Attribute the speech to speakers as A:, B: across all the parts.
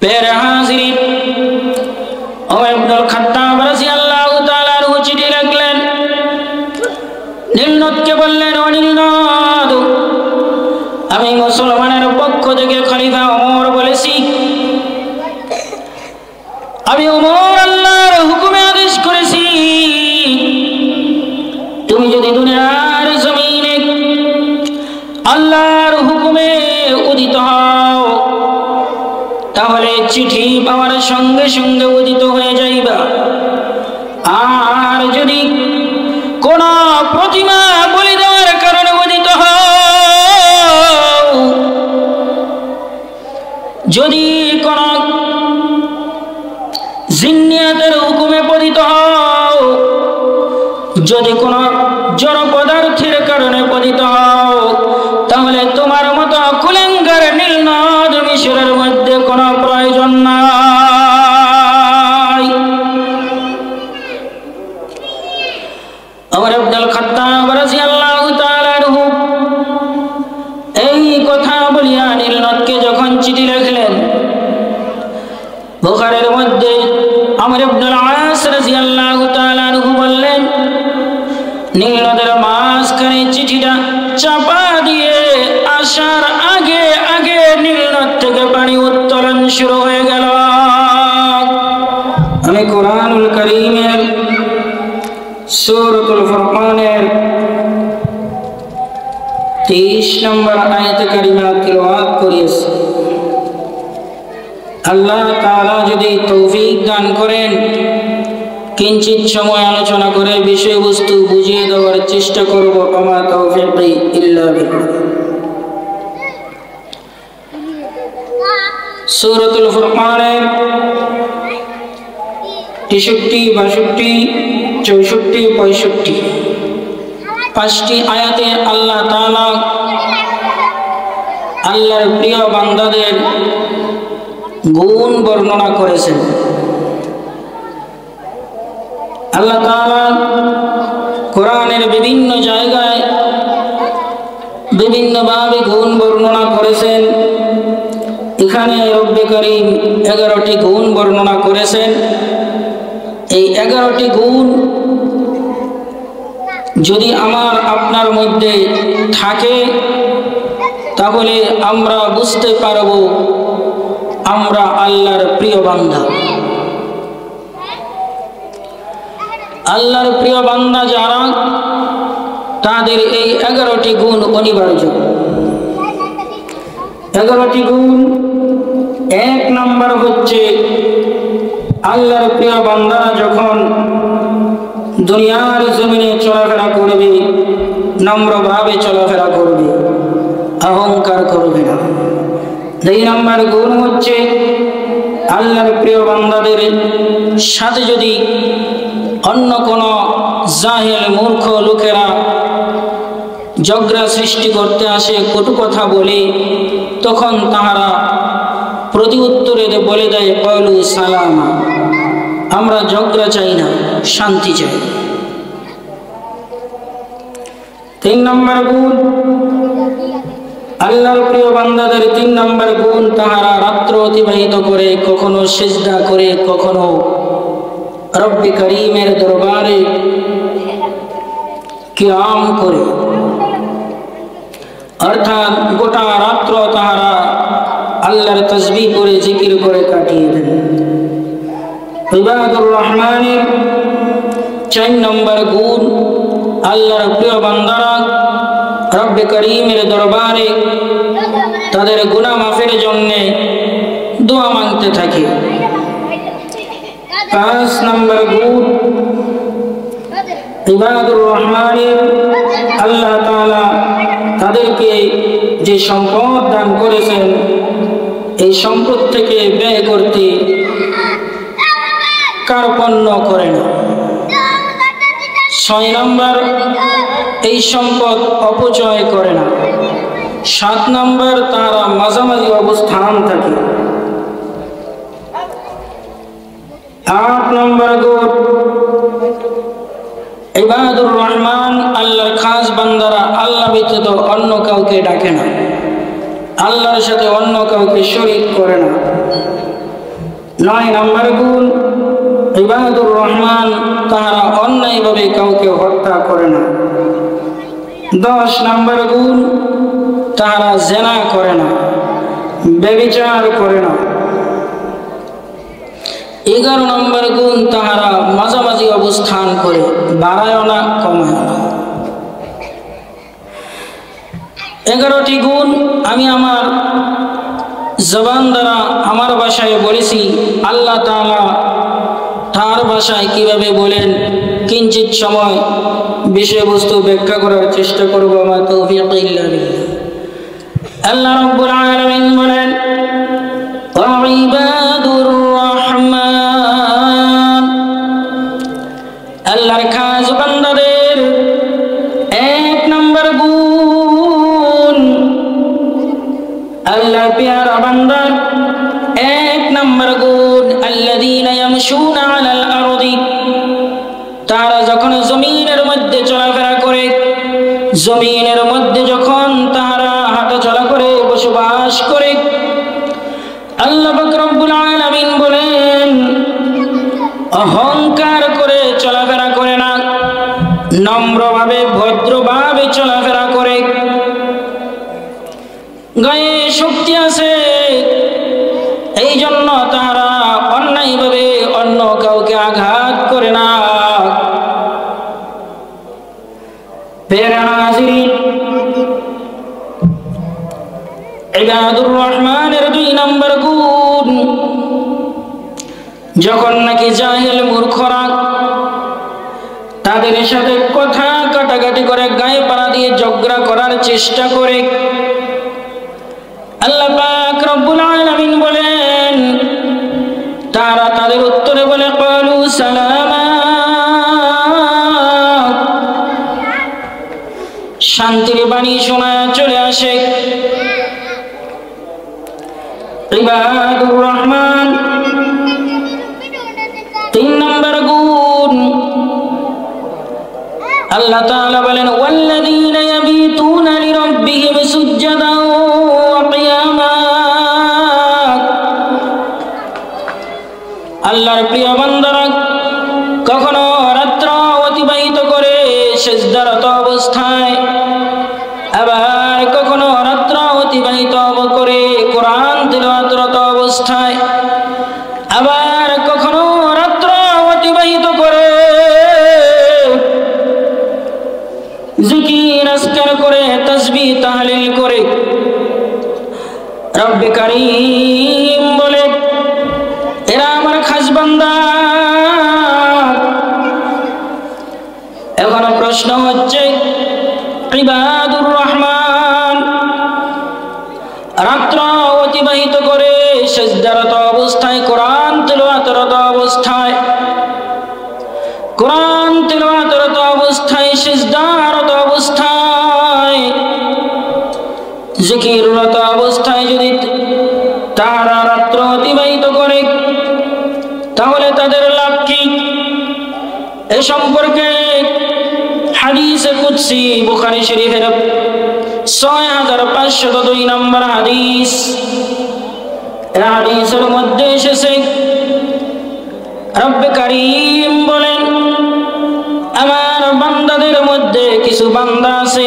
A: প্যারা হাজিরিন, ওমর ইবনুল খাত্তাব রাদিয়াল্লাহু তাআলা আনহু চিঠি লিখলেন, নীলনদকে বললেন, ও নীলনদ, আমি মুসলমানের পক্ষ থেকে খলিফা ওমর বলেছি, আমি ওমর আল্লাহর হুকুমে আদেশ করেছি, তুমি যদি দুনিয়ার জমিনে আল্লাহর হুকুমে উদিত হও তাহলে চিঠি পাওয়ার সঙ্গে সঙ্গে উদিত হয়ে যাইবা। আর যদি কোন প্রতিমা বলি দেওয়ার কারণে উদিত হও, যদি কোন জিন্নিয়াতের হুকুমে পতিত হও, যদি কোন জড় পদার্থের কারণে পতিত হও, তাহলে তোমার মতো কুলাঙ্গার নীলনদ মিশরের মধ্যে কোনো প্রয়োজন নাই। ওমর ইবনুল খাত্তাব রাদিয়াল্লাহু তাআলা আনহু এই কথা বলিয়া নীলনদকে যখন চিঠি লিখলেন, বুখারীর মধ্যে আমর ইবনুল আস রাদিয়াল্লাহু তাআলা আনহু বললেন, নীলনদের মাঝখানে চিঠিটা চাপা দিয়ে আসার আগে আগে নীলনদ থেকে পানি উত্তোলন শুরু হয়ে গেল। আমি কোরআনুল কারীমের সূরাতুল ফুরকানের 23 নম্বর আয়াত কারিমা তিলাওয়াত করেছি। আল্লাহ তাআলা যদি তৌফিক দান করেন, কিঞ্চিত সময় আলোচনা করে বিষয়বস্তু বুঝিয়ে দেওয়ার চেষ্টা করব। আমা তাওফীকি ইল্লা বিল্লাহ। সূরাতুল ফুরকানের 63, 62, 64, 65 পাঁচটি আয়াতে আল্লাহ তাআলা আল্লাহর প্রিয় বান্দাদের গুণ বর্ণনা করেছেন। আল্লাহ তাআলা কোরআনের বিভিন্ন জায়গায় বিভিন্নভাবে গুণ বর্ণনা করেছেন। এখানে রব্বে করিম 11টি গুণ বর্ণনা করেছেন। এই 11টি গুণ যদি আমার আপনার মধ্যে থাকে তাহলে আমরা বুঝতে পারব আমরা আল্লাহর প্রিয় বান্দা। আল্লাহর প্রিয় বান্দা যারা, তাদের এই 11টি গুণ অনিবার্য। 11টি গুণ। 1 নম্বর হচ্ছে, আল্লাহর প্রিয় বান্দারা যখন দুনিয়ার জমিনে চলাফেরা করবে, নম্রভাবে চলাফেরা করবে, অহংকার করবে না। 2 নম্বর গুণ হচ্ছে, আল্লাহর প্রিয় বান্দাদের সাথে যদি অন্য কোন জাহেল মূর্খ লোকেরা ঝগড়া সৃষ্টি করতে আসে, কটু কথা বলে, তখন তাহারা প্রতি উত্তরে বলে দেয় কওলু সালামা, আমরা ঝগড়া চাই না, শান্তি চাই। 3 নম্বর গুণ, আল্লাহর প্রিয় বান্দাদের 3 নম্বর গুণ, তাহারা রাত্র অতিবাহিত করে, কখনো সিজদা করে, কখনো রব্বে করিমের দরবারে কিয়াম করে, অর্থাৎ গোটা রাত্র তাহারা আল্লাহর তাসবিহ করে, জিকির করে কাটিয়ে দেন। ইবাদুর রহমানের 4 নম্বর গুণ, আল্লাহর প্রিয় বান্দারা রব্বে করিমের দরবারে তাদের গুনাহ মাফের জন্য দোয়া মাংতে থাকে। 5 নম্বর গুণ, ইবাদুর রহমানের আল্লাহ তাআলা তাদেরকে যে সম্পদ দান করেছেন, এই সম্পদ থেকে ব্যয় করতে কার্পণ্য করে না। 6 নম্বর, এই সম্পদ অপচয় করে না। 7 নম্বর, তারা মাঝামাঝি অবস্থান থাকে। 8 নম্বর গুণ, ইবাদুর রহমান আল্লাহর খাস বান্দারা আল্লাহ ব্যতীত অন্য কাউকে ডাকে না, আল্লাহর সাথে অন্য কাউকে শরীক করে না। 9 নম্বর গুণ ইবাদুর রহমান, তাহারা অন্যায়ভাবে কাউকে হত্যা করে না। 10 নম্বর গুণ তাহারা জেনা করে না, ব্যভিচার করে না। 11 নম্বর গুণ তাহারা মাঝামাঝি অবস্থান করে, বাড়ায় না কমায় না। 11টি গুণ আমি আমার জবান দ্বারা আমার ভাষায় বলেছি। আল্লাহ তাআলা তার ভাষায় কিভাবে বলেন কিঞ্চিত সময় বিষয়বস্তু ব্যাখ্যা করার চেষ্টা করব। মা তৌফিক ইল্লা বিল্লাহ। আল্লাহ রাব্বুল আলামিন বলেন ইবাদুর রহমান, আল্লাহর খাস বান্দাদের 1 নম্বর গুণ, আল্লাহর প্যারা বান্দার 1 নম্বর গুণ আল্লাযীনা ইয়ামশুনা আলাল আরদি, তারা যখন জমিনের মধ্যে চলাফেরা করে, জমিনের মধ্যে যখন তারা হাঁটাচলা করে, বসবাস করে, আল্লাহ পাক রব্বুল আলামিন বলেন অহংকার করে চলাফেরা করে না, নম্রভাবে ভদ্রভাবে চলাফেরা করে। গায়ে শক্তি আছে, এই জন্য তারা অন্যায়ভাবে অন্য কাউকে আঘাত করে না। ইবাদুর রহমানের 2 নম্বর গুণ, যখন নাকি জাহিল মূর্খরা তাদের সাথে কথা কাটাকাটি করে, গায়ে পাড়া দিয়ে ঝগড়া করার চেষ্টা করে, আল্লাহ পাক রব্বুল আলামিন বলেন তারা তাদের উত্তরে বলে ক্বালু সালামা, শান্তির বাণী শোনা চলে আসে। ইবাদুর রহমান 3 নম্বর গুণ, আল্লাহ তাআলা বলেন ওয়াল্লাযীনা ইয়াবিতুনা লিরাব্বিহিম সুজদান ওয়া কিয়ামা, আল্লাহর প্রিয় বান্দারা কখনো রাত্র অতিবাহিত করে সিজদারত অবস্থায়, আবার কখনো রাত্র অতিবাহিত করে কোরআন তিলাওয়াতরত অবস্থায়, আবার কখনো রাত্র অতিবাহিত করে জিকির আজকার করে, তাসবিহ তাহলিল করে। রব্বে কারীম বলে এরা আমার খাস বান্দা। এখন প্রশ্ন হচ্ছে ইবাদুর রহমান রাত্র অতিবাহিত করে সিজদারত অবস্থায়, কোরআন তিলাওয়াতরত অবস্থায়, কোরআন তিলাওয়াতরত অবস্থায়, সিজদারত অবস্থায়, জিকিররত অবস্থায় যদি তারা রাত্র অতিবাহিত করে, তাহলে তাদের লাভ কি? এ সম্পর্কে হাদিসে কুদসি বুখারী শরীফের 6502 নম্বর হাদিস, এই হাদিসের মধ্যে এসেছে রব্বে কারীম বলেন আমার বান্দাদের মধ্যে কিছু বান্দা আছে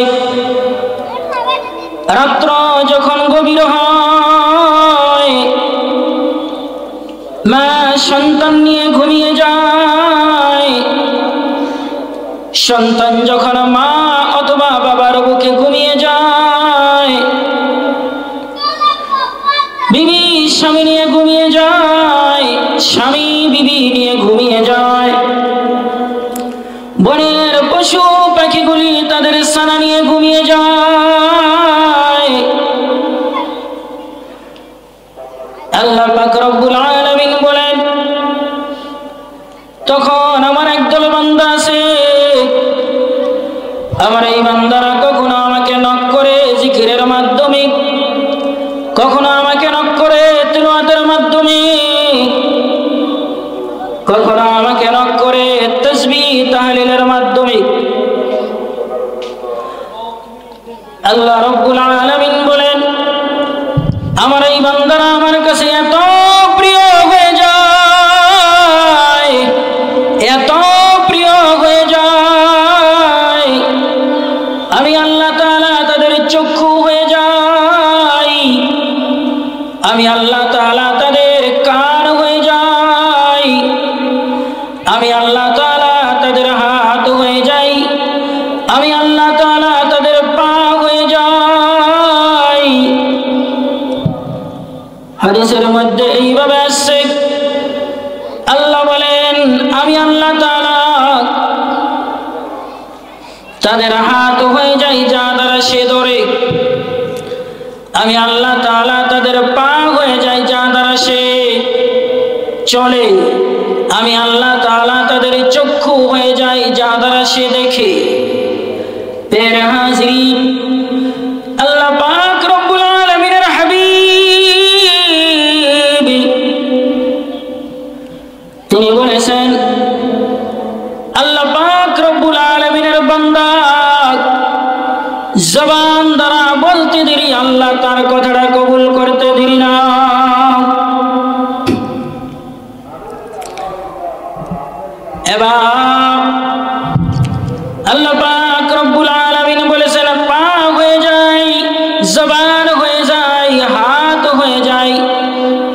A: রাত্র যখন গভীর হয়, মা সন্তান নিয়ে ঘুমিয়ে যায়, সন্তান যখন মা অথবা বাবার বুকে ঘুমিয়ে যায়, বিবি স্বামী নিয়ে ঘুমিয়ে যায়, স্বামী বিবি নিয়ে ঘুমিয়ে যায়, বনের পশু পাখিগুলি তাদের ছানা নিয়ে ঘুমিয়ে যায়। আল্লাহ পাক রব্বুল আলামিন বলেন তখন আমার একদল বান্দা আছে, আমার এই বান্দারা কখনো আমাকে নক করে জিকিরের মাধ্যমে, কখনো আমাকে নক করে তিলাওয়াতের মাধ্যমে, কখনো আমাকে নক করে তাসবিহ তাহলিলের মাধ্যমে। আল্লাহ রাব্বুল আলামিন বলেন আমার এই বান্দারা আমার কাছে এত প্রিয় হয়ে আমি আল্লাহ তাআলা তাদের হাত হয়ে যাই যা দ্বারা সে ধরে, আমি আল্লাহ তাআলা তাদের পা হয়ে যাই যা দ্বারা সে চলে, আমি আল্লাহ তাআলা তাদের চক্ষু হয়ে যাই যা দ্বারা সে দেখে। প্রিয় হাজিরিন, আল্লাহ পাক রব্বুল আলামিনের হাবিব তিনি বলেছেন, আল্লাহ পাক রব্বুল আলামিনের বান্দা জবান দ্বারা বলতে দেরি, আল্লাহ তার কথাটা কবুল করতে দেরি না। এবার আল্লাহ পাক রব্বুল আলামিন বলেছেন, পা হয়ে যায়, জবান হয়ে যায়, হাত হয়ে যায়,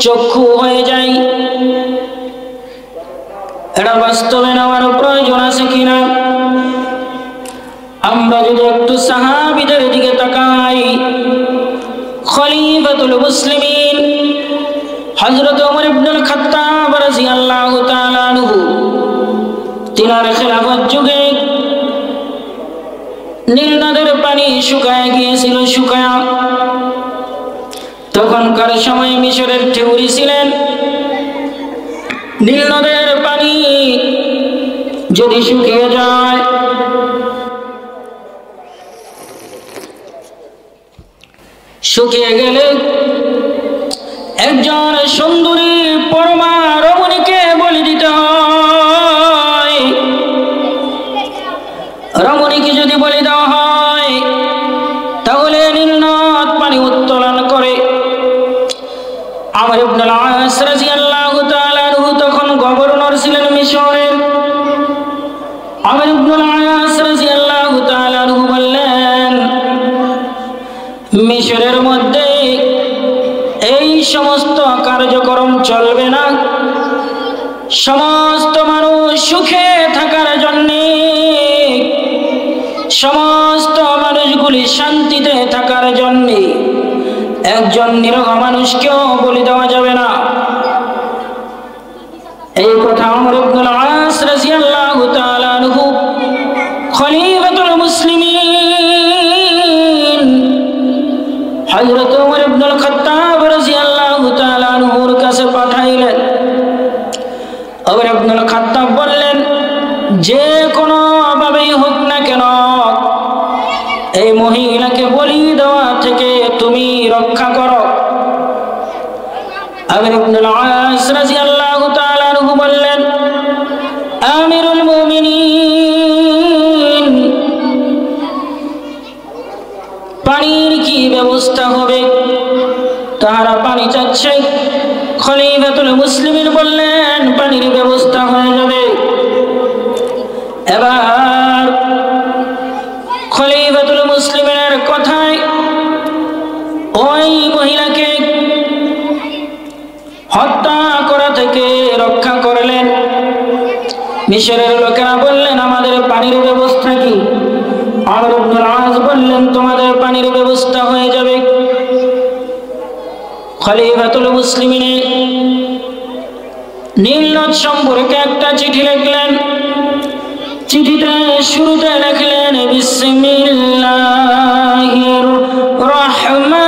A: চক্ষু হয়ে যায়। এটা বাস্তবে নেওয়ার প্রয়োজন আছে কিনা? আমরা যদি একটু সাহাবীদের দিকে তাকাই, খলিফাতুল মুসলিমিন হযরত ওমর ইবনুল খাত্তাব রাদিয়াল্লাহু তাআলা আনহু, তিনার খেলাফত যুগে নীল নদের পানি শুকায় গিয়েছিল, শুকায়া। তখনকার সময় মিশরের ঢেউরি ছিলেন, নীল নদের পানি যদি শুকিয়ে যায়, শুকিয়ে গেলে একজন সুন্দরী পরমা রমণীকে বলি দিতে হয়। রমণীকে যদি বলি দেওয়া হয় তাহলে নীল নদ পানি উত্তোলন করে। আমর ইবনুল আস রাদিয়াল্লাহু তাআলা আনহু তখন গভর্নর ছিলেন মিশরের। আমর ইবনুল আস রাদিয়াল্লাহু তাআলা আনহু বললেন, মিশরের মধ্যে এই সমস্ত কার্যক্রম চলবে না, সমস্ত মানুষ সুখে থাকার জন্য, সমস্ত মানুষগুলি শান্তিতে থাকার জন্য একজন নিরহ মানুষকেও বলি দেওয়া যাবে না। এই কথা আমর ইবনুল আস রাদিয়াল্লাহু তাআলা আনহু খলিফাতুল মুসলিমিন হযরত ওমর ইবনুল খাত্তাব রাদিয়াল্লাহু তাআলা আনহুর কাছে পাঠাইলেন। ওমর ইবনুল খাত্তাব বললেন, যে কোনো ভাবেই হোক না কেন এই মহিলাকে বলি দেওয়া থেকে তুমি রক্ষা করো। আমর ইবনুল আস রাদিয়াল্লাহু তাআলা আনহু বললেন, আমিরুল মুমিনিন, পানির কি ব্যবস্থা হবে? তাহারা পানি চাচ্ছে। খলিফাতুল মুসলিমিন বললেন, পানির ব্যবস্থা হয়ে যাবে। এবার খলিফাতুল মুসলিমিনের কথায় ওই মহিলাকে হত্যা করা থেকে রক্ষা করলেন। মিশরের লোকেরা বললেন, আমাদের পানির ব্যবস্থা কি? আমর ইবনুল আস বললেন, তোমাদের পানির ব্যবস্থা হয়ে যাবে। খলিফাতুল মুসলিমিন নীল নদ সম্পর্কে একটা চিঠি লিখলেন। চিঠিতে শুরুতে লিখলেন, বিসমিল্লাহির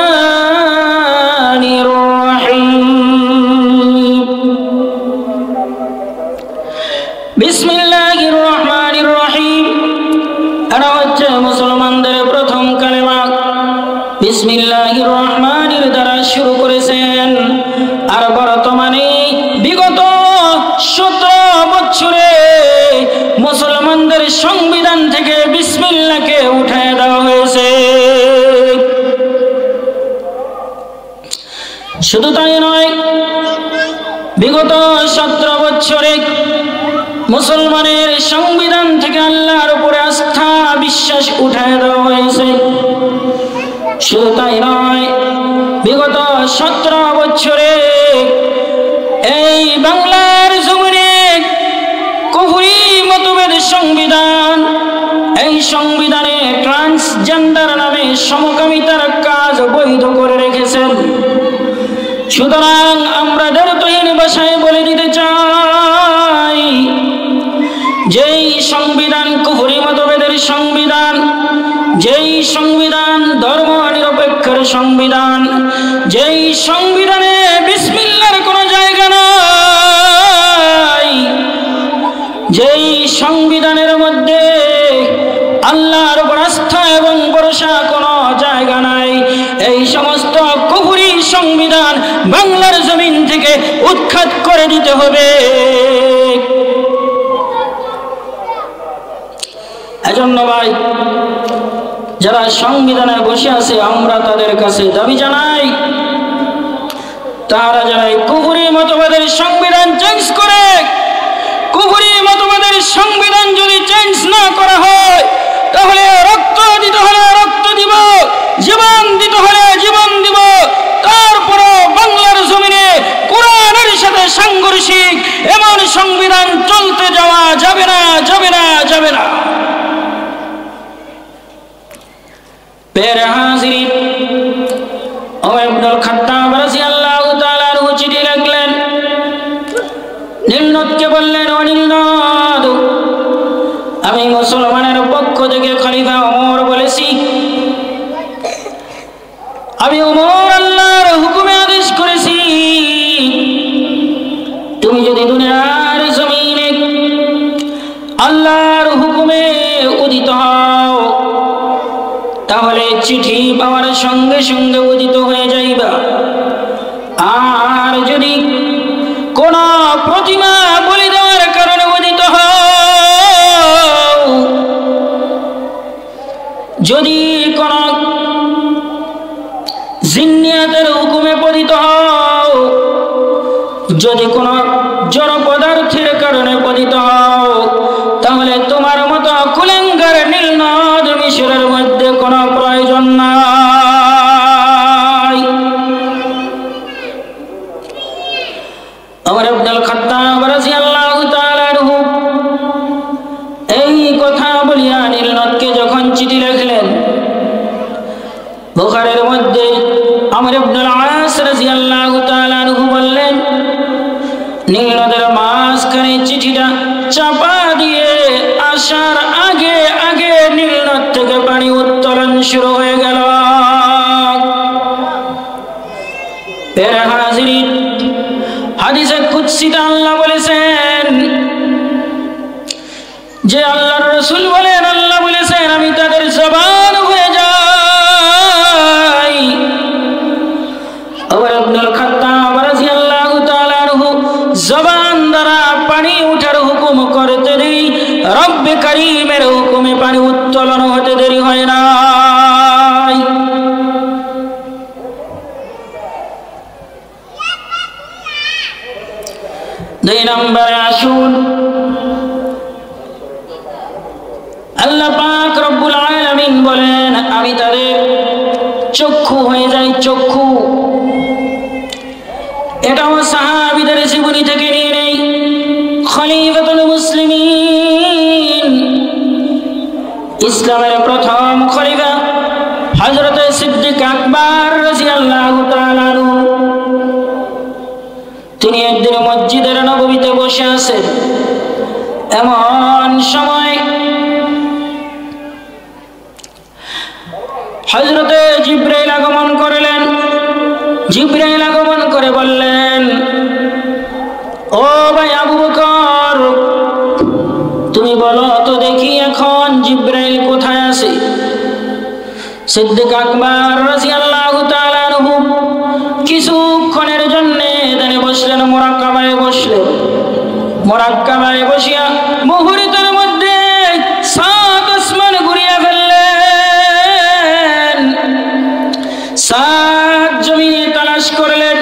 A: রহমানির রহিম। বিসমিল্লাহির রহমানির রহিম, এটা হচ্ছে মুসলমানদের প্রথম কালেমা। বিসমিল্লাহির রহমানির দ্বারা শুরু করেছেন। আর বর্তমানে বিগত 17 বছরে মুসলমানদের সংবিধান থেকে বিসমিল্লাহকে উঠিয়ে দেওয়া হয়েছে। শুধু তাই নয়, বিগত 17 বছরে মুসলমানের সংবিধান থেকে আল্লাহর উপরে আস্থা বিশ্বাস উঠিয়ে দেওয়া হয়েছে। শুধু তাই নয়, বিগত 17 বছরে এই বাংলার জমিনে কুফরি মতভেদ সংবিধান, এই সংবিধানে ট্রান্সজেন্ডার নামে সমকামিতার কাজ বৈধ করে রেখেছেন। সুতরাং আমরা দৃঢ়তাহীন ভাষায় বলে দিতে চাই, যেই সংবিধান কুফরি মতভেদের সংবিধান, যেই সংবিধান ধর্ম নিরপেক্ষের সংবিধান, যেই সংবিধানে বিসমিল্লাহর কোনো জায়গা নাই, যেই সংবিধানের মধ্যে আল্লাহর উপর আস্থা এবং ভরসা কোনো জায়গা নাই, এই সমস্ত কুফরি সংবিধান বাংলার জমিন থেকে উৎখাত করে দিতে হবে। এজন্য ভাই, যারা সংবিধানে বসে আছে আমরা তাদের কাছে দাবি জানাই, তারা যারা কুফরি মতবাদের সংবিধান চেঞ্জ করে, কুফরি মতবাদের সংবিধান যদি চেঞ্জ না করা হয় তাহলে রক্ত দিতে হলে রক্ত দিব, জীবন দিতে হলে জীবন দিব, তারপরও বাংলার জমিনে কোরআনের সাথে সাংঘর্ষিক এমন সংবিধান চলতে যাওয়া যাবে না, যাবে না, যাবে না। প্যারে হাজিরিন, ওমর ইবনে খাত্তাব রাদিয়াল্লাহু তাআলা আনহু চিঠি লিখলেন, নীলনদকে বললেন, ও নীলনদ, আমি মুসলমানের পক্ষ থেকে খলিফা ওমর বলেছি, আমি ওমর আল্লাহর হুকুমে আদেশ করেছি, তুমি যদি দুনিয়ার জমিনে আল্লাহর হুকুমে উদিত হও তাহলে চিঠি পাওয়ার সঙ্গে সঙ্গে উদিত হয়ে যাইবা। আর যদি কোন প্রতিমা বলি দেওয়ার কারণে উদিত হও, যদি কোন জিন্নিয়াতের হুকুমে পতিত হও, যদি কোন জড় পদার্থের কারণে পতিত হও, তাহলে তোমার মতো কুলাঙ্গার নীলনদ মিশরের মধ্যে কোনো প্রয়োজন নাই। ওমর ইবনে খাত্তাব রাদিয়াল্লাহু তাআলা আনহু এই কথা বলিয়া নীলনদকে যখন চিঠি লিখলেন, বুখারীর মধ্যে আমর ইবনে আস রাদিয়াল্লাহু তাআলা আনহু বললেন, নীলনদের মাঝখানে চিঠিটা চাপা দিয়ে আসার আগে আগে নীলনদ থেকে পানি উত্তোলন শুরু হয়ে গেল। প্যারে হাজিরিন, হাদিসে কুদসিতে আল্লাহ বলেছেন যে আল্লাহর রাসূল বলেন, আল্লাহ বলেছেন আমি তাদের জবান হয়ে যাই। ওমর ইবনে খাত্তাব রাদিয়াল্লাহু তাআলা আনহু জবান দ্বারা পানি উঠার হুকুম করতে দেরি, রব্বে কারীমের হুকুমে পানি উত্তোলন হতে দেরি হয় না। দুই নম্বরে আসুন, আল্লাহ পাক রব্বুল আলামিন বলেন আমি তাদের চক্ষু হয়ে যাই, চক্ষু। এটাও সাহাবীদের জীবনী থেকে নিয়ে নেই। খলিফাতুল মুসলিমিন, ইসলামের প্রথম খলিফা হযরত সিদ্দিক আকবর রাদিয়াল্লাহু তাআলা আনহু, তিনি একদিন মসজিদের নববীতে বসে আছেন। এমন সময় হযরতে জিবরাইল আগমন করলেন। জিবরাইল আগমন করে বললেন, ও ভাই আবু বকর, তুমি বলো তো দেখি এখন জিবরাইল কোথায় আছে? সিদ্দিক আকবর রাদিয়াল্লাহু তাআলা আনহু কিছুক্ষণের জন্য এখানে বসলেন, মুরাক্কাবায় বসলেন। মুরাক্কাবায় বসিয়া মুহূর্তের মধ্যে সাত আসমান ঘুরিয়ে ফেললেন, সাত জমিনে তালাশ করলেন,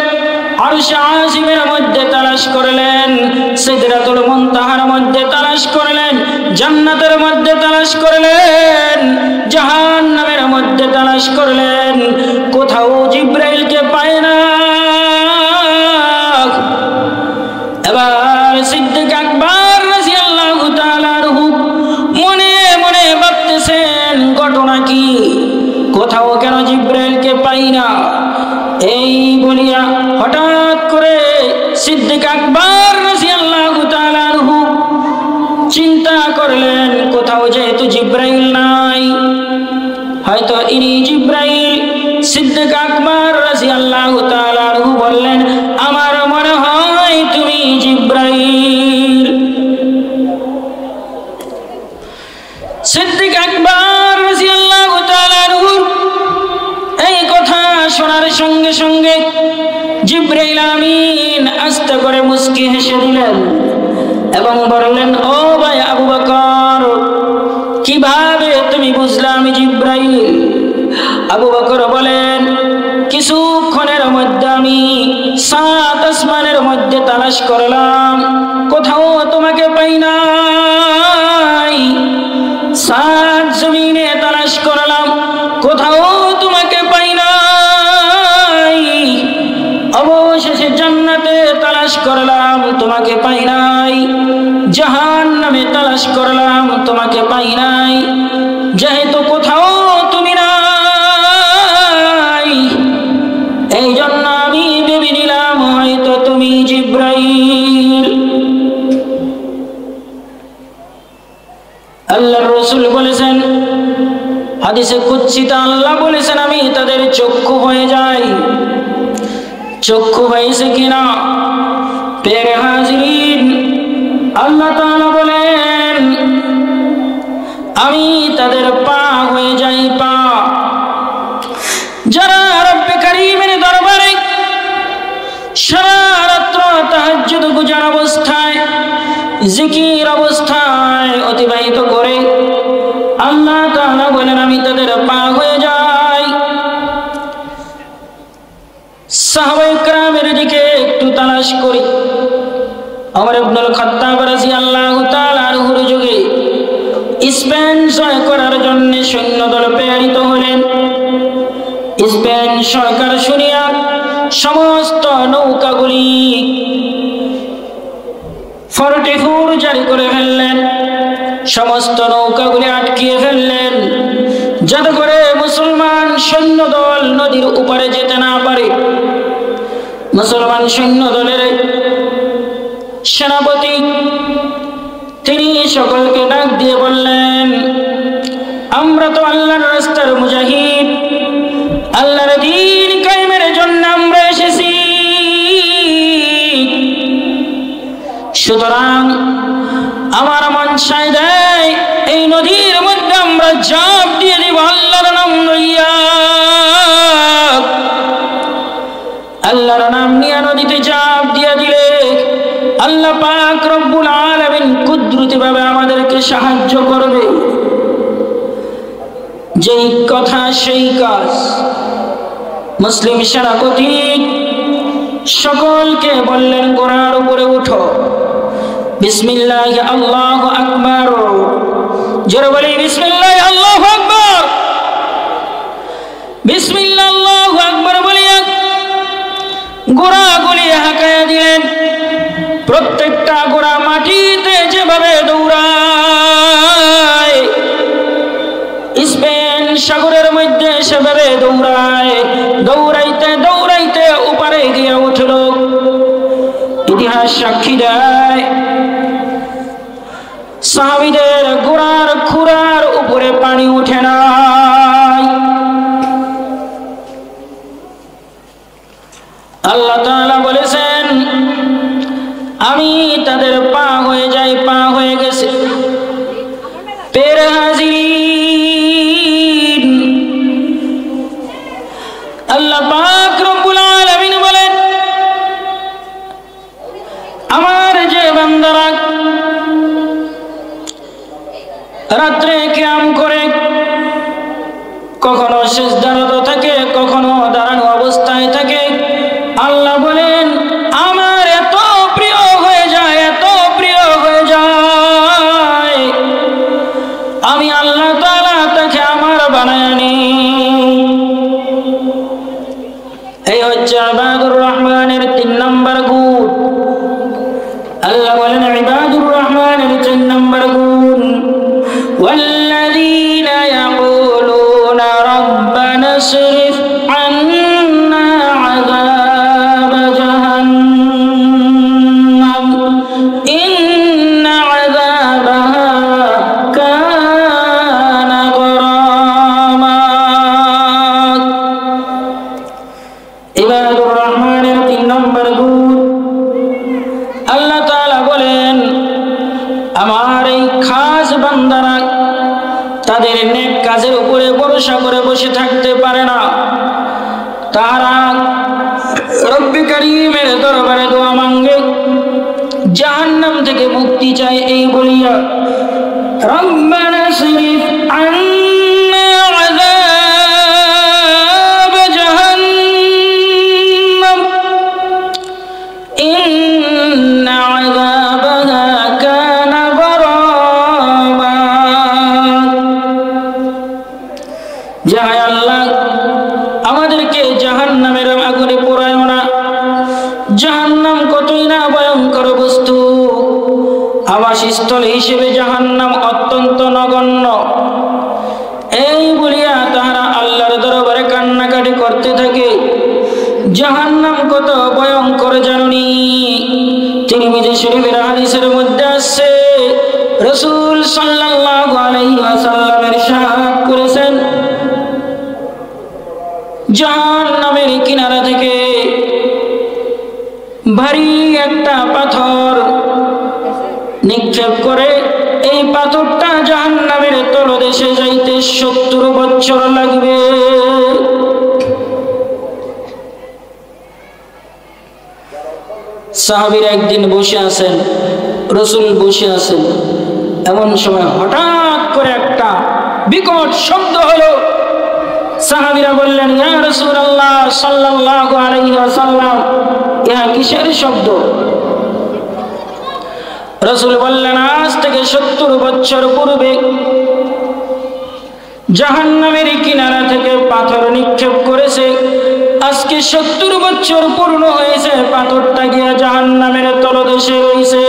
A: আরশে আজিমের মধ্যে তালাশ করলেন, সিদরাতুল মুনতাহার মধ্যে তালাশ করলেন, জান্নাতের মধ্যে তালাশ করলেন, জাহান্নামের মধ্যে তালাশ করলেন, কোথাও জিবরাইলকে পায় না। এবার সিদ্দিক আকবর রাদিয়াল্লাহু তাআলা আনহু মনে মনে ভাবতেছেন ঘটনা কি, কোথাও কেন জিবরাইলকে পাই না। এই বলিয়া হঠাৎ করে সিদ্দিক আকবর রাদিয়াল্লাহু তাআলা আনহু চিন্তা মুচকি হেসে দিলেন এবং বললেন, ও ভাই আবু বকর, কিভাবে তুমি বুঝলে আমি জিব্রাইল? আবু বকর বলেন, কিছুক্ষণের মধ্যে আমি 7 আসমানের মধ্যে তালাশ করলাম, কোথাও তোমাকে পাই নাই। 7 জমিনে তালাশ করলাম, কোথাও তোমাকে পাই নাই। অবশেষে জান্নাতে তালাশ করলাম, তোমাকে পাই নাই। জাহান্নামে তালাশ করলাম, তোমাকে পাই নাই। যেহেতু কোথাও তুমি নাই, এই জন্য আমি ভেবে নিলাম হয়তো তুমি জিব্রাইল। আল্লাহর রাসূল বলেছেন, হাদিসে কুদসিতে আল্লাহ বলেছেন, আমি তাদের চক্ষু হয়ে যাই। চক্ষু হয়েছে কিনা প্রিয় হাজিরিন, আল্লাহ তাআলা বলেন, আমি তাদের পা হয়ে যাই, পা। যারা রব্বে কারীমের দরবারে সারা রাত্র তাহাজ্জুদ গুজার অবস্থায়, জিকির অবস্থায় অতিবাহিত করে, আল্লাহ তাআলা বলেন আমি তাদের পা হয়ে যাই। সাহাবায়ে কেরামের দিকে একটু তালাশ করি। ওমর ইবনুল খাত্তাব রাদিয়াল্লাহু তাআলা আনহুর যুগে স্পেন জয় করার জন্য সৈন্যদল প্রেরিত হলেন। স্পেন সরকার শুনিয়া সমস্ত নৌকাগুলি 44 জারি করে ফেললেন, সমস্ত নৌকাগুলি আটকিয়ে ফেললেন, যাতে করে মুসলমান সৈন্যদল নদীর উপরে যেতে না পারে। মুসলমান সৈন্যদলের সেনাপতি তিনি সকলকে ডাক দিয়ে বললেন, আমরা তো আল্লাহর রাস্তার মুজাহিদ, আল্লাহর দ্বীন কায়েমের জন্য আমরা এসেছি। সুতরাং আমার মন চাই দেয় এই নদীর মধ্যে আমরা ঝাঁপ দিয়ে দিব আল্লাহর নাম লইয়া। আল্লাহর নাম নিয়ে নদীতে ঝাঁপ দিয়ে দিলে আল্লাহ পাক রব্বুল আলামিন কুদরতি ভাবে আমাদেরকে সাহায্য করবে। যেই কথা সেই কাজ। মুসলিম সেনাপতি সকলকে বললেন, ঘোড়ার উপরে উঠো, বিসমিল্লাহ আল্লাহু আকবার। জোরে বলি বিসমিল্লাহ আল্লাহু আকবার। বিসমিল্লাহ আল্লাহু আকবার বলিয়া ঘোড়াগুলি হাঁকাইয়া দিলেন। প্রত্যেকটা ঘোড়া মাটিতে যেভাবে দৌড়ায়, স্পেন সাগরের মধ্যে সেভাবে দৌড়ায়, দৌড়াইতে দৌড়াইতে উপরে গিয়ে উঠল। ইতিহাস সাক্ষী দেয় সাহাবীদের ঘোড়ার খুরার উপরে পানি উঠে নাই। আল্লাহ তাআলা বলেছেন আমি তাদের পা হয়ে যাই, পা হয়ে গেছে। পের হাজিরিন, আল্লাহ পাক রব্বুল আলামিন বলেন, আমার যে বান্দারা রাত্রে কিয়াম করে, কখনো সিজদারত থাকে, কখনো দাঁড়ানো অবস্থায় থাকে, আল্লাহ বলেন আমার এত প্রিয় হয়ে যায়, এত প্রিয় হয়ে যায়, আমি আল্লাহ তাআলা তাকে আমার বানায় নি। এই হচ্ছে ইবাদুর রহমানের 3 নম্বর গুণ। আল্লাহ বলেন ইবাদুর রহমানের 3 নম্বর গুণ, والذين يقولون ربنا اصرف عنا عذاب جهنم إن عذابها كان غراما। ইবাদুর রহমানের 3 নম্বর গুণ। আল্লাহ তাআলা বলেন আমার এই খাস বান্দারা তাদের নেক কাজের উপরে ভরসা করে বসে থাকতে পারে না। তারা রব্বে কারীমের দরবারে দোয়া মাঙ্গে, জাহান্নাম থেকে মুক্তি চাই এই বলিয়া রব্বানা সরিফ আন্না আযাব জাহান্নাম ইন্না আযাবাহা কানা গরামা। যাই আল্লাহ আমাদেরকে জাহান্নামের আগুনে পোড়ায়ো না। জাহান্নাম কতই না ভয়ঙ্কর বস্তু, আবাসস্থল হিসেবে জাহান্নাম অত্যন্ত নগণ্য। এই বলিয়া তাহারা আল্লাহর দরবারে কান্নাকাটি করতে থাকে। জাহান্নাম কত ভয়ঙ্কর জানুনি। তিরমিজি শরীফের হাদিসের মধ্যে আছে, রাসূল সাল্লাল্লাহু আলাইহি ওয়াসাল্লাম ইরশাদ করেছেন, জাহান্নামের কিনারা থেকে ভারী একটা পাথর নিক্ষেপ করে এই পাথরটা জাহান্নামের তলদেশে যাইতে 70 বছর লাগবে। সাহাবীরা একদিন বসে আছেন, রাসূল বসে আছেন, এমন সময় হঠাৎ করে একটা বিকট শব্দ হলো। সাহাবীরা বললেন, ইয়া রাসূলুল্লাহ সাল্লাল্লাহু আলাইহি ওয়াসাল্লাম, ইহা কিসের শব্দ? রাসূল বললেন, আজ থেকে 70 বছর পূর্বে জাহান্নামের কিনারা থেকে পাথর নিক্ষেপ করেছে। আজকে 70 বছর পূর্ণ হয়েছে, পাথরটা গিয়া জাহান্নামের তলদেশে রয়েছে।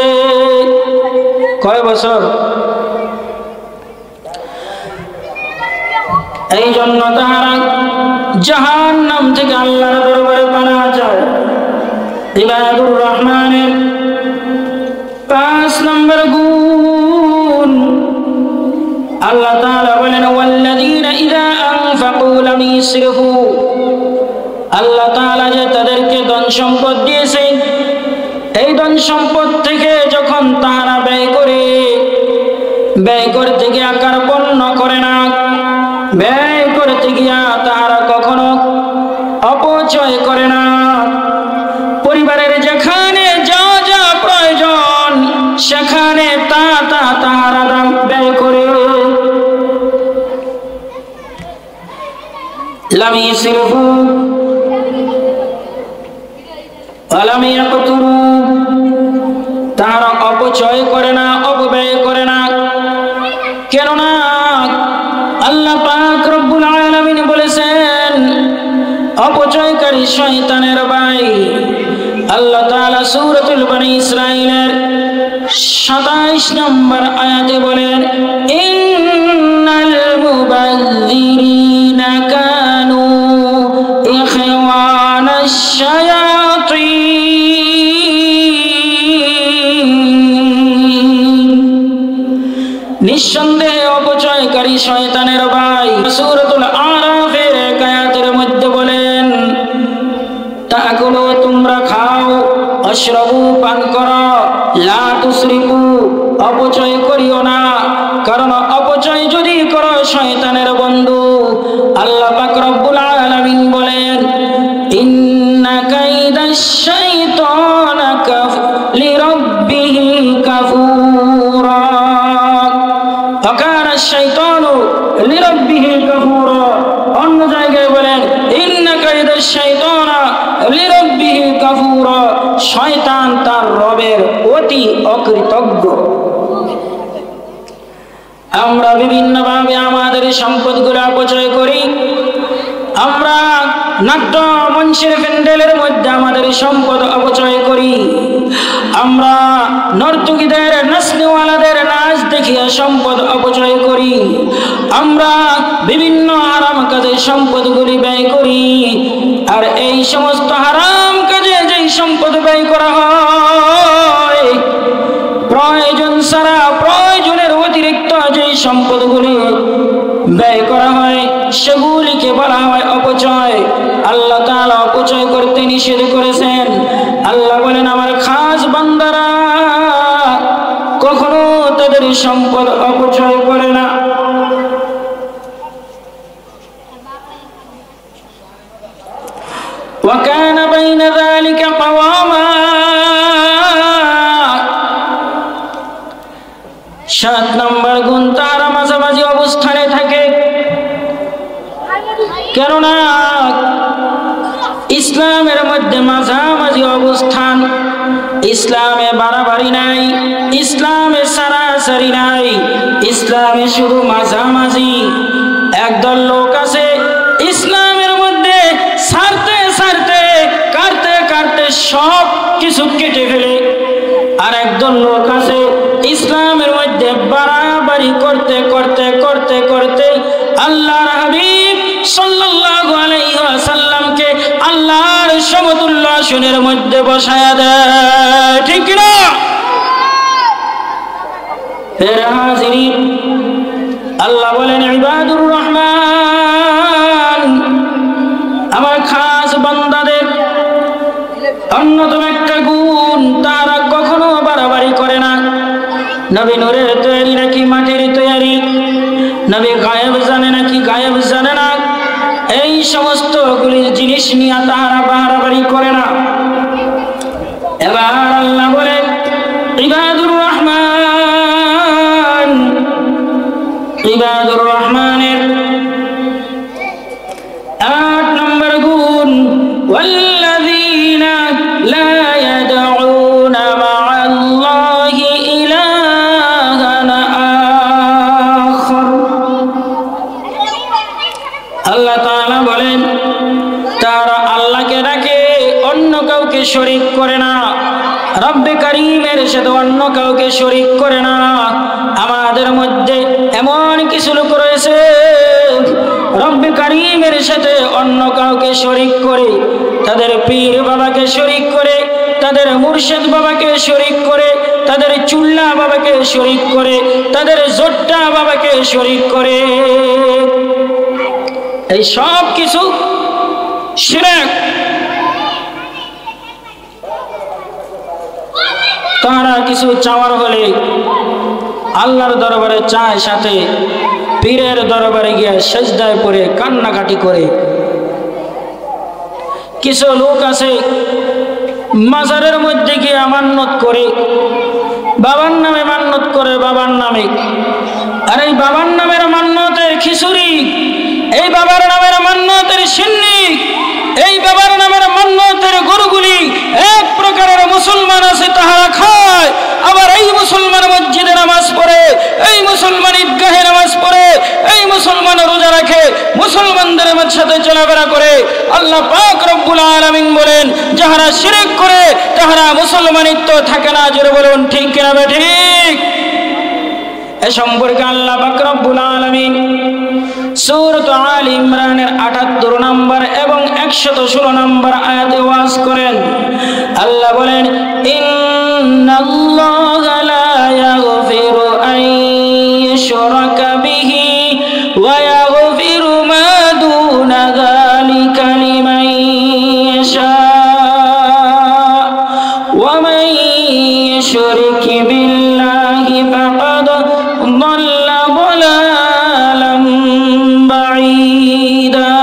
A: কয় বছর? এই জন্য তাহারা জাহান্নাম থেকে আল্লাহর দরবারে পানাহ চায়। ইবাদুর রহমানের 5 নম্বর গুণ, আল্লাহ তাআলা বলেন, ওয়াল্লাযীনা ইযা আনফাকু লাম ইসরিফু। আল্লাহ তাআলা যে তাদেরকে ধন সম্পদ দিয়েছেন, এই ধন সম্পদ থেকে যখন তাহারা ব্যয় করতে গিয়ে কার্পণ্য করে না, ব্যয় করতে গিয়া তাহারা কখনো অপচয় করে না। পরিবারের যেখানে যা যা প্রয়োজন সেখানে তাহারা ব্যয় করে। লাম ইসরিফু ওয়া লাম ইয়াকতুরু, তাহারা অপচয় করে না, অপব্যয় করে না। কেননা আল্লাহ পাক রব্বুল আলামিন বলেছেন, অপচয়কারী শয়তানের ভাই। আল্লাহ তাআলা সূরাতুল বনী ইসরাঈলের 27 নম্বর আয়াতে বলেন, ইন্নাল মুবাযযিরিনা কানু ইখওয়ানাশ শায়াতীন। নিঃসন্দেহে অপচয়কারী শয়তানের ভাই। সূরাতুল আরাফের আয়াতের মধ্যে বলেন, তাকুলু, তোমরা খাও, অশরাবু, পান করো, লা তুসরিফু, অপচয় করিও না। কারণ অপচয় যদি করো শয়তানের বন্ধু। আল্লাহ পাক রব্বুল আলামিন বলেন, ইন্না কাইদাশ শাইতানা লিরাব্বিহি কাফুরা। ওয়াকানা শাইতানু লিরাব্বিহি কাফুরা। অন্য জায়গায় বলেন, ইন্না কাইদাশ শাইতানা লিরাব্বিহি কাফুরা। শয়তান তার রবের অতি অকৃতজ্ঞ। আমরা বিভিন্নভাবে আমাদের সম্পদগুলো অপচয় করি। আমরা নাট্য মঞ্চের প্যান্ডেলের মধ্যে আমাদের সম্পদ অপচয় করি। আমরা নর্তকীদের, নাচনেওয়ালাদের নাচ দেখিয়ে সম্পদ অপচয় করি। আমরা বিভিন্ন হারাম কাজে সম্পদগুলি ব্যয় করি। আর এই সমস্ত হারাম কাজে যেই সম্পদ ব্যয় করা হয়, প্রয়োজন ছাড়া, প্রয়োজনের অতিরিক্ত যেই সম্পদগুলি ব্যয় করা হয়, সেগুলিকে বলা হয় অপচয়। আল্লাহ তাআলা অপচয় করতে নিষেধ করেছেন। আল্লাহ বলেন, আমার খাস বান্দারা কখনো তাদের সম্পদ অপচয় করে না। وكان بين ذلك قواما। 7 নম্বর গুণ তারা মাঝামাঝি অবস্থানে থাকে। কেননা ইসলামের মধ্যে মাঝামাঝি অবস্থান, ইসলামে বাড়াবাড়ি নাই, ইসলামে সারাসারি নাই, ইসলামে শুধু মাঝামাঝি। একদল লোক আছে ইসলামের মধ্যে ছাড়তে ছাড়তে কাটতে কাটতে সব কিছু কেটে ফেলে, আর একদল লোক আছে ইসলামের মধ্যে বাড়াবাড়ি করতে করতে করতে করতে আল্লাহর হাবিব সাল্লাল্লাহু আলাইহি ওয়াসাল্লামকে আল্লাহর সমতুল্য আসনের মধ্যে বসায়া দেয়। ঠিক কি না? এর হাজিরিন, আল্লাহ বলেন ইবাদুর রহমান, আমার খাস বান্দাদের অন্যতম একটা গুণ, তারা কখনো বাড়াবাড়ি করে না। নবী নূরের তৈরি নাকি মাটির তৈরি, নবী গায়েব জানে নাকি গায়েব জানে না, এই সমস্ত জিনিস নিয়ে তারা বাড়াবাড়ি করে না। এবার আল্লাহ বলেন ইবাদুর রহমান, ইবাদুর রহমানের 8 নম্বর গুণ ওয়াল্লাযীনা লা ইয়াদউনা মা'আল্লাহি ইলাহান আখার। আল্লাহ তাআলা বলেন তারা আল্লাহকে ডাকে, অন্য কাউকে শরীক করে না, রব্বে কারীমের সাথে অন্য কাউকে শরীক করে না। আমাদের মধ্যে এমন কিছু লোক রয়েছে রব্বে কারীমের সাথে অন্য কাউকে শরীক করে, তাদের পীর বাবাকে শরীক করে, তাদের মুর্শিদ বাবাকে শরীক করে, তাদের চুল্লা বাবাকে শরীক করে, তাদের জোট্টা বাবাকে শরীক করে। এই সব কিছু শিরক। তারা কিছু চাওয়ার হলে আল্লাহর দরবারে চায়, সাথে পীরের দরবারে গিয়ে সেজদায় পড়ে কান্নাকাটি করে। কিছু লোক আছে মাজারের মধ্যে গিয়ে মান্নত করে, বাবার নামে মান্নত করে, বাবার নামে। আর এই বাবার নামের মান্নতের খিচুড়ি, এই বাবার নামের মান্নতের সিন্নি, এই বাবার নামের মান্নতের গরুগুলি এক প্রকারের মুসলমান আছে তাহারা খায়। আবার এই মুসলমান মসজিদে নামাজ পড়ে, এই মুসলমান ঈদগাহে নামাজ পড়ে, এই মুসলমান রোজা রাখে, মুসলমানদের সাথে চলাফেরা করে। আল্লাহ পাক রব্বুল আলামিন বলেন যাহারা শিরক করে তাহারা মুসলমানিত্ব থাকে না। জোরে বলুন ঠিক কিনা ঠিক? এ সম্পর্কে আল্লাহ পাক রব্বুল আলামিন সূরা আলে ইমরানের ৭৮ নম্বর এবং ১১৬ নম্বর আয়াতে ওয়াজ করেন। আল্লাহ বলেন ইন্নাল্লাহা লা ইয়াগফিরু আন ইউশরাকা বিহি ওয়া ইয়াগফিরু মা দুনা যালিকা লিমান ইয়াশা ওয়া মান ইউশরিক বিল্লাহি ফাকাদ ضَلَّ ضَلَالًا بَعِيدًا।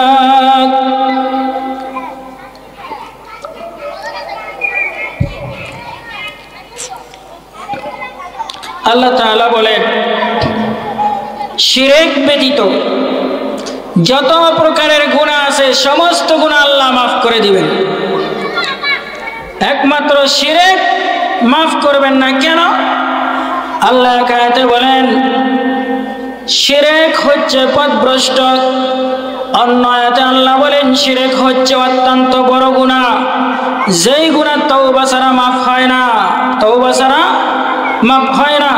A: আল্লাহ তাআলা বলেন শিরক ব্যতীত যত প্রকারের গুনাহ আছে সমস্ত গুনাহ আল্লাহ মাফ করে দিবেন, একমাত্র শিরক মাফ করবেন না। কেন? আল্লাহ আয়াতে বলেন শিরক হচ্ছে পথভ্রষ্ট। অন্য আয়াতে আল্লাহ বলেন শিরক হচ্ছে অত্যন্ত বড় গুনাহ, যেই গুনাহ তওবা ছাড়া মাফ হয় না, তওবা ছাড়া মাফ হয় না।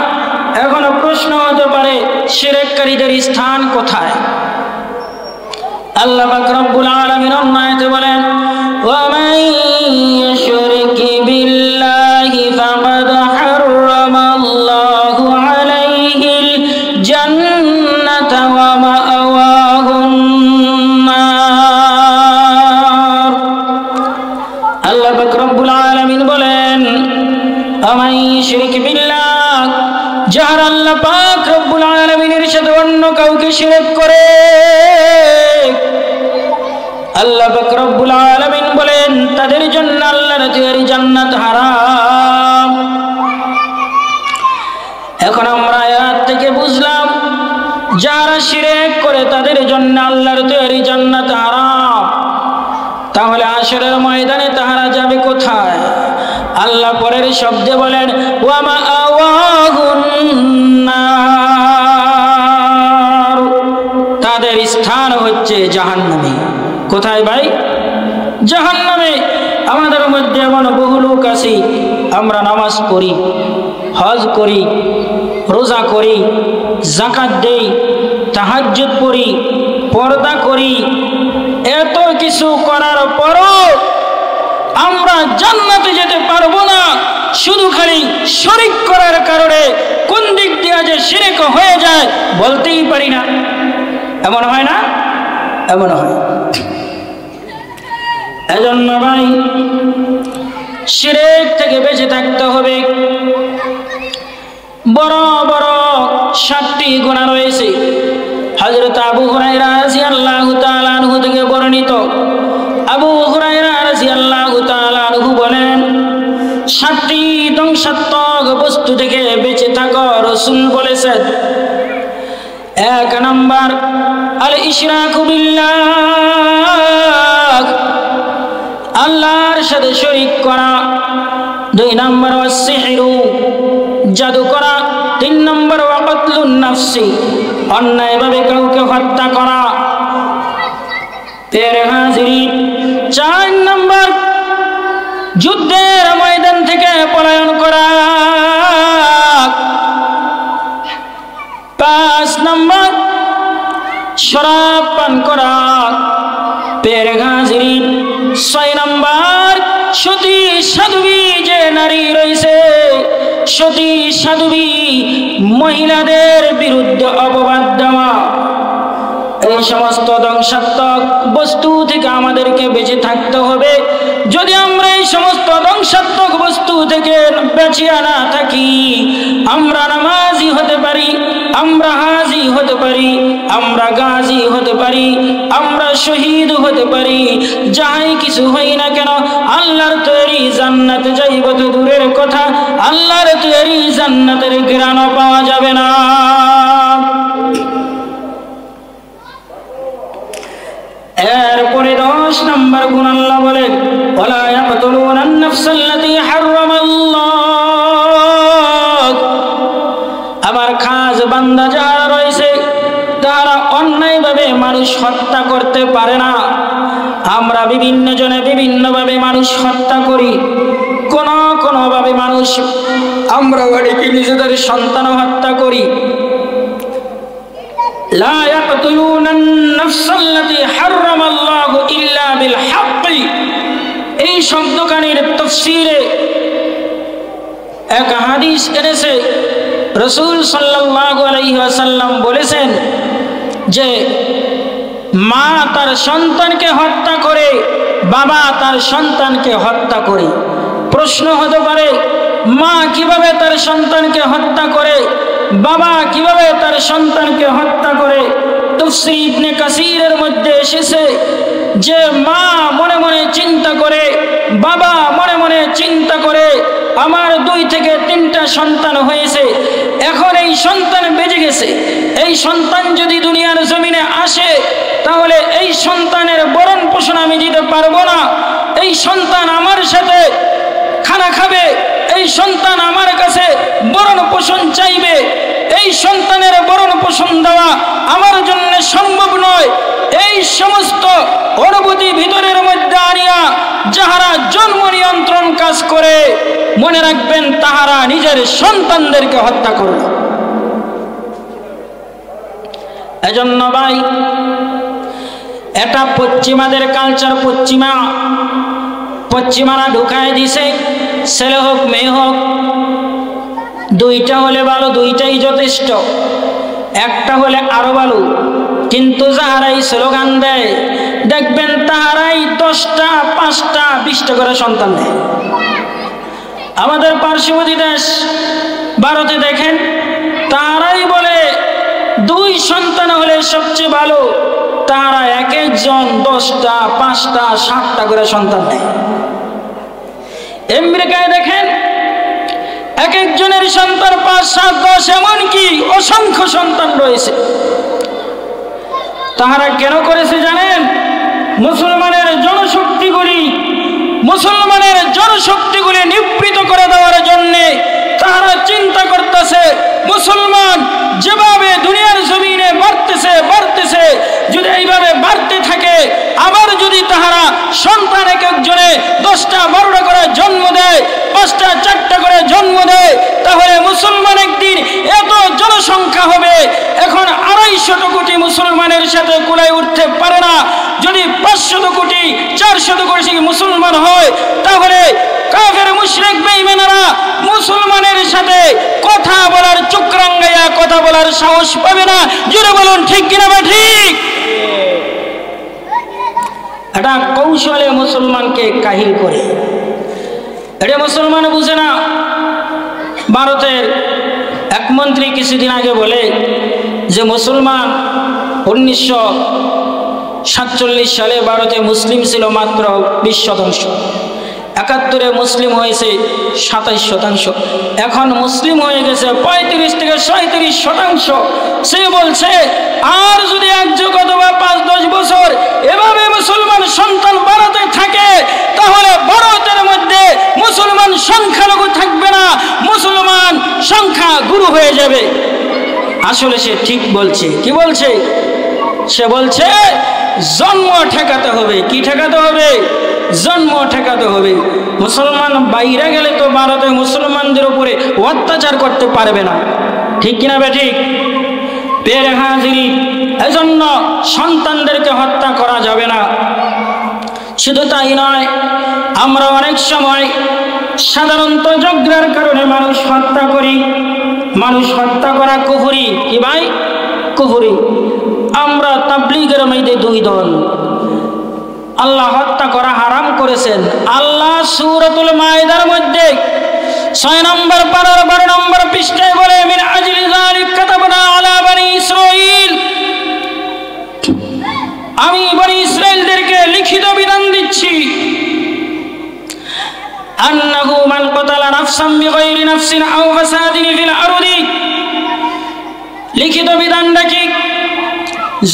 A: এখন প্রশ্ন হতে পারে শিরককারীদের স্থান কোথায়? আল্লাহ পাক রব্বুল আলামিন অন্য আয়াতে বলেন ওয়া মান ইউশরিক বিল্লাহি ফাকাদ হারামাল্লাহু আলাইহিল জান্নাতা ওয়া মাআওয়াহুন নার। আল্লাহ পাক রব্বুল আলামিন বলেন ওয়া মান ইউশরিক বিল্লাহ, যারা আল্লাহ পাক রব্বুল আলামিনের সাথে অন্য কাউকে শিরক করে, আল্লাহ পাক রব্বুল আলামিন বলেন তাদের জন্য আল্লাহর তৈরি জান্নাত হারাম। এখন আমরা আয়াত শিরক করে তাদের জন্য আল্লাহর তৈরি জান্নাত হারাম। তাহলে হাশরের ময়দানে তাহারা যাবে কোথায়? আল্লাহ পরের শব্দে বলেন ওয়া মাআওয়াহুন নার, তাদের স্থান হচ্ছে জাহান্নামে। কোথায় ভাই? জাহান্নামে। আমাদের মধ্যে এমন বহু লোক আছে, আমরা নামাজ পড়ি, হজ করি, রোজা করি, যাকাত দেই, তাহাজ্জুদ পড়ি, পর্দা করি, এত কিছু করার পরও আমরা জান্নাতে যেতে পারবো না, শুধু খালি শরীক করার কারণে কোন দিক দিয়ে যে শিরক হয়ে যায় বলতেই পারি না। এমন হয় না? এমন হয়। এজন্য ভাই শিরক থেকে বেঁচে থাকতে হবে। বড় বড় 7টি গুনাহ রয়েছে। হযরত আবু হুরায়রা রাদিয়াল্লাহু তাআলা আনহু থেকে বর্ণিত, আবু হুরায়রা রাদিয়াল্লাহু তাআলা আনহু বলেন, 7টি ধ্বংসাত্মক বস্তু থেকে বেঁচে থাকো রাসূল বলেছেন। 1 নাম্বার আল ইশরাকু বিল্লাহ, আল্লাহর সাথে শরীক করা। 2 নাম্বার ওয়াসসিহরু, জাদু করা। 3 নাম্বার ওয়াকাতলুন নাফসি, অন্যায়ভাবে কাউকে হত্যা করা। প্রিয় হাজিরিন, 4 নাম্বার যুদ্ধের ময়দান থেকে পলায়ন করা। 5 নাম্বার শরাব পান করা। প্রিয় হাজিরিন, 6 নাম্বার সতী সাধবী যে নারী রয়েছে, সতী সাধবী মহিলাদের বিরুদ্ধে অপবাদ দেওয়া। এই সমস্ত ধ্বংসাত্মক বস্তু থেকে আমাদেরকে বেঁচে থাকতে হবে। যদি আমরা এই সমস্ত ধ্বংসাত্মক বস্তু থেকে বেঁচে না থাকি, আমরা নামাজি হতে পারি, আমরা হাজি হতে পারি, আমরা গাজী হতে পারি, আমরা শহীদ হতে পারি, যাই কিছু হই না কেন আল্লাহর তৈরি জান্নাতে যাইব তো দূরের কথা, আল্লাহর তৈরি জান্নাতের ঘ্রাণও পাওয়া যাবে না। এরপরে 10 নাম্বার গুণ আল্লাহ বলেন ওয়ালা ইয়াকতুলুনান নাফসাল্লাতী হারামাল্লাহ, আমার খাস বান্দা যারা রয়েছে তারা অন্যায়ভাবে মানুষ হত্যা করতে পারে না। আমরা বিভিন্ন জনে বিভিন্নভাবে মানুষ হত্যা করি। কোনোভাবে মানুষ, আমরা অনেকে নিজেদের সন্তান হত্যা করি। লা ইয়াকতুলুনান নাফসাল্লাতী হারামাল্লাহু ইল্লা বিল হাক্কি, এই শব্দখানির তাফসীরে এক হাদিস এনেছে। রাসূল সাল্লাল্লাহু আলাইহি ওয়াসাল্লাম বলেছেন যে মা তার সন্তানকে হত্যা করে, বাবা তার সন্তানকে হত্যা করে। প্রশ্ন হতে পারে মা কিভাবে তার সন্তানকে হত্যা করে, বাবা কিভাবে তার সন্তানকে হত্যা করে? তাফসীর ইবনে কাসীরের মধ্যে এসেছে যে মা মনে মনে চিন্তা করে, বাবা মনে মনে চিন্তা করে, আমার 2 থেকে 3টা সন্তান হয়েছে, এখন এই সন্তান বেঁচে গেছে, এই সন্তান যদি দুনিয়ার জমিনে আসে তাহলে এই সন্তানের ভরণ পোষণ আমি দিতে পারবো না। এই সন্তান আমার সাথে খানা খাবে, এই সন্তান আমার কাছে ভরণ পোষণ চাইবে, এই সন্তানের ভরণ পোষণ দেওয়া আমার জন্য সম্ভব নয়। এই সমস্ত অনুভূতি ভিতরের মধ্যে আনিয়া যাহারা জন্ম নিয়ন্ত্রণ কাজ করে, মনে রাখবেন তাহারা নিজের সন্তানদেরকে হত্যা করল। এজন্য ভাই, এটা পশ্চিমাদের কালচার, পশ্চিমারা ঢুকায় দিছে, ছেলে হোক মেয়ে হোক 2টা হলে ভালো, 2টাই যথেষ্ট, একটা হলে আরো ভালো। কিন্তু যাহারাই স্লোগান দেয় দেখবেন তাহারাই 10টা 5টা 20টা করে সন্তান দেয়। আমাদের পার্শ্ববর্তী দেশ ভারতে দেখেন, তাহারাই বলে 2 সন্তান হলে সবচেয়ে ভালো, তারা এক একজন 10টা 5টা 7টা করে সন্তান দেয়। আমেরিকায় দেখেন এক একজনের সন্তান 5, 7, 10 এমনকি অসংখ্য সন্তান রয়েছে। তাহারা কেন করেছে জানেন? মুসলমানের জনশক্তিগুলি নিবৃত করে দেওয়ার জন্যে তাহারা চিন্তা করতেছে মুসলমান যেভাবে দুনিয়ার জমিনে বাড়তেছে যদি এইভাবে বাড়তে থাকে, আবার যদি তাহারা সন্তান এক একজনে 10টা 12টা করে জন্ম দেয়, 5টা 4টা করে জন্ম দেয়, তাহলে মুসলমান একদিন এত জনসংখ্যা হবে, এখন 250 কোটি মুসলমানের সাথে কুলায় উঠতে পারে না। যদি 500 কোটি 400 কোটি মুসলমান হয়, তাহলে কাফের মুশরিক বেঈমানেরা মুসলমানের সাথে কথা বলার চুকরাঙ্গাইয়া কথা বলার সাহস পাবে না। জোরে বলুন ঠিক কিনা বা ঠিক? এটা কৌশলে মুসলমানকে কাহিল করে, এটা মুসলমান বুঝে না। ভারতের এক মন্ত্রী কিছুদিন আগে বলে যে মুসলমান 1947 সালে ভারতে মুসলিম ছিল মাত্র 20%, 71-এ মুসলিম হয়েছে 27%, এখন মুসলিম হয়ে গেছে 35 থেকে 37%। সে বলছে আর যদি 1 যুগ অথবা 5-10 বছর এভাবে মুসলমান সন্তান বাড়াতে থাকে, তাহলে ভারতের মধ্যে মুসলমান সংখ্যালঘু থাকবে না, মুসলমান সংখ্যা গুরু হয়ে যাবে। আসলে সে ঠিক বলছে। কি বলছে? সে বলছে জন্ম ঠেকাতে হবে। কি ঠেকাতে হবে? জন্ম ঠেকাতে হবে। মুসলমান বাইরে গেলে তো ভারতে মুসলমানদের উপরে অত্যাচার করতে পারবে না, ঠিক কিনা বে ঠিক? পেরে হাজিরি, এজন্য সন্তানদেরকে হত্যা করা যাবে না। শুধু তাই নয়, আমরা অনেক সময় সাধারণত ঝগড়ার কারণে মানুষ হত্যা করি। মানুষ হত্যা করা কুফরি। কি ভাই? কুফরি। আমরা তাবলীগের মধ্যে 2 দল। আল্লাহ হত্যা করা হারাম করেছেন। আল্লাহ সূরাতুল মাইদার মধ্যে 6 নম্বর পারার 12 নম্বর পৃষ্ঠায় বলে মিন আজলি যালিক কাতাবনা আলা বনি ইসরাঈল, আমি বনি ইসরাঈলদেরকে লিখিত বিধান দিচ্ছি, আন্নাহু মান কাতালা নাফসান বিগাইরি নাফসিন আও ফাসাদিন ফিল আরদি। লিখিত বিধানটা কি?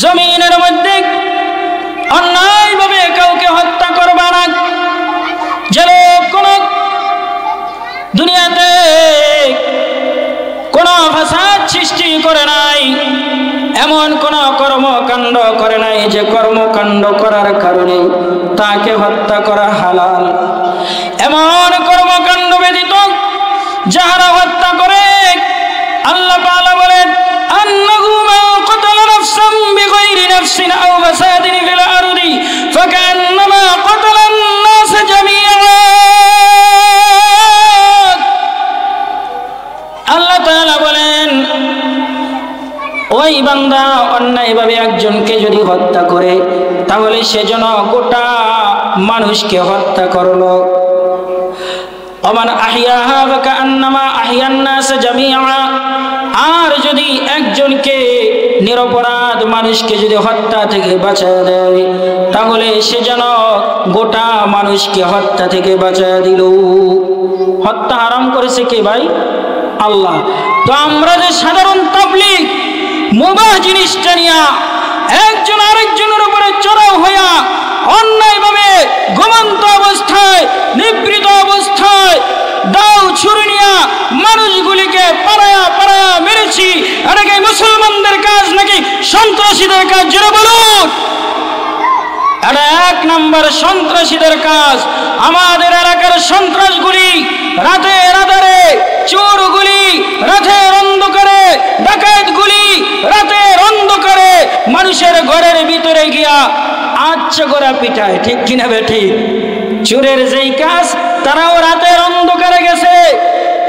A: জমিনের মধ্যে অন্যায়ভাবে কাউকে হত্যা করবা না। যে লোক কোন দুনিয়াতে কোন ফাসাদ সৃষ্টি করে নাই, এমন কোন কর্মকাণ্ড করে নাই যে কর্মকাণ্ড করার কারণে তাকে হত্যা করা হালাল, এমন কর্মকাণ্ড ব্যতীত যাহারা হত্যা করে, আল্লাহ তাআলা বলেন আন্নাহু মান কাতালা নাফসান বিগাইরি নাফসিন আও ফাসাদিন ফিল আরদি ফাকান্নামা কাতালান নাস জামিআ। আল্লাহ তাআলা বলেন ওই বান্দা অন্যায়ভাবে একজনকে যদি হত্যা করে, তাহলে সেজন্য গোটা মানুষকে হত্যা করলো। ওমান আহিয়াহা ফাকান্নামা আহিয়ান নাস জামিআ। আর যদি একজনকে নিরপরাধ মানুষকে যদি হত্যা থেকে বাঁচায় দেয়, তাহলে সে যেন গোটা মানুষকে হত্যা থেকে বাঁচায় দিল। হত্যা হারাম করেছে কে ভাই? আল্লাহ। তো আমরা যে সাধারণ তাবলীগ মুবাহ জিনিসটা নিয়া একজন আরেকজনের উপরে চড়াও হইয়া অন্যায়ভাবে ঘুমন্ত অবস্থায় নিবৃত অবস্থায় দাও ছুরি নিয়া মানুষগুলিকে পাড়ায়া পাড়ায়া মেরেছি, এটা কি মুসলমানদের কাজ নাকি সন্ত্রাসীদের কাজ? জোরে বলুন। এটা 1 নম্বর সন্ত্রাসীদের কাজ। আমাদের এলাকার সন্ত্রাসগুলি রাতের আধারে, চোরগুলি রাতের অন্ধকারে, ডাকাতগুলি রাতের অন্ধকারে মানুষের ঘরের ভিতরে গিয়া আচ্ছা করে পিটায়, ঠিক কিনা বেঠি? চোরের যেই কাজ তারাও রাতের অন্ধকারে গেছে,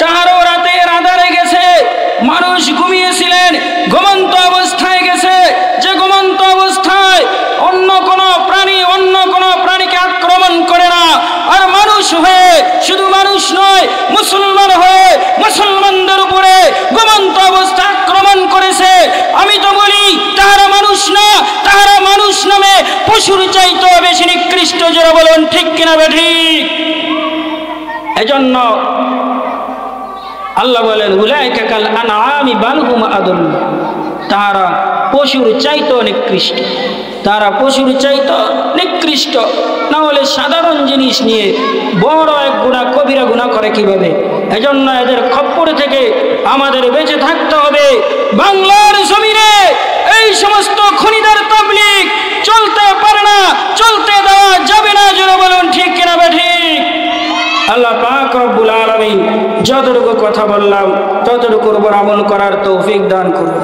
A: তাহারও রাতের আধারে গেছে। মানুষ ঘুমিয়েছিলেন, ঘুমন্ত অবস্থায় গেছে, যে ঘুমন্ত অবস্থায় অন্য কোনো প্রাণীকে আক্রমণ করে না। আর মানুষ হয়ে, শুধু মানুষ নয় মুসলমান হয়ে মুসলমানদের উপরে ঘুমন্ত অবস্থা আক্রমণ করেছে। আমি তো বলি তাহারা মানুষ না, তাহারা মানুষ নামে পশুর চাইতে বেশি নিকৃষ্ট। যারা বলুন ঠিক কিনা বেঠিক? এজন্য আল্লাহ বলেন উলাইকা কাল আনআমি বাল হুম আদল। তাহারা পশুর চাইতো নিকৃষ্ট, তারা পশুর চাইতো নিকৃষ্ট। না হলে সাধারণ জিনিস নিয়ে বড় এক গুনাহ, কবিরা গুনাহ করে কিভাবে? এজন্য এদের খপ্পর থেকে আমাদের বেঁচে থাকতে হবে। বাংলার জমিনে এই সমস্ত খনিদার তাবলীগ চলতে পারে না, চলতে দেওয়া যাবে না। জোরে বলুন ঠিক কিনা বেঠিক? আল্লাহ পাক রব্বুল আলামিন যতটুকু কথা বললাম ততটুকুর উপর আমল করার তৌফিক দান করুন।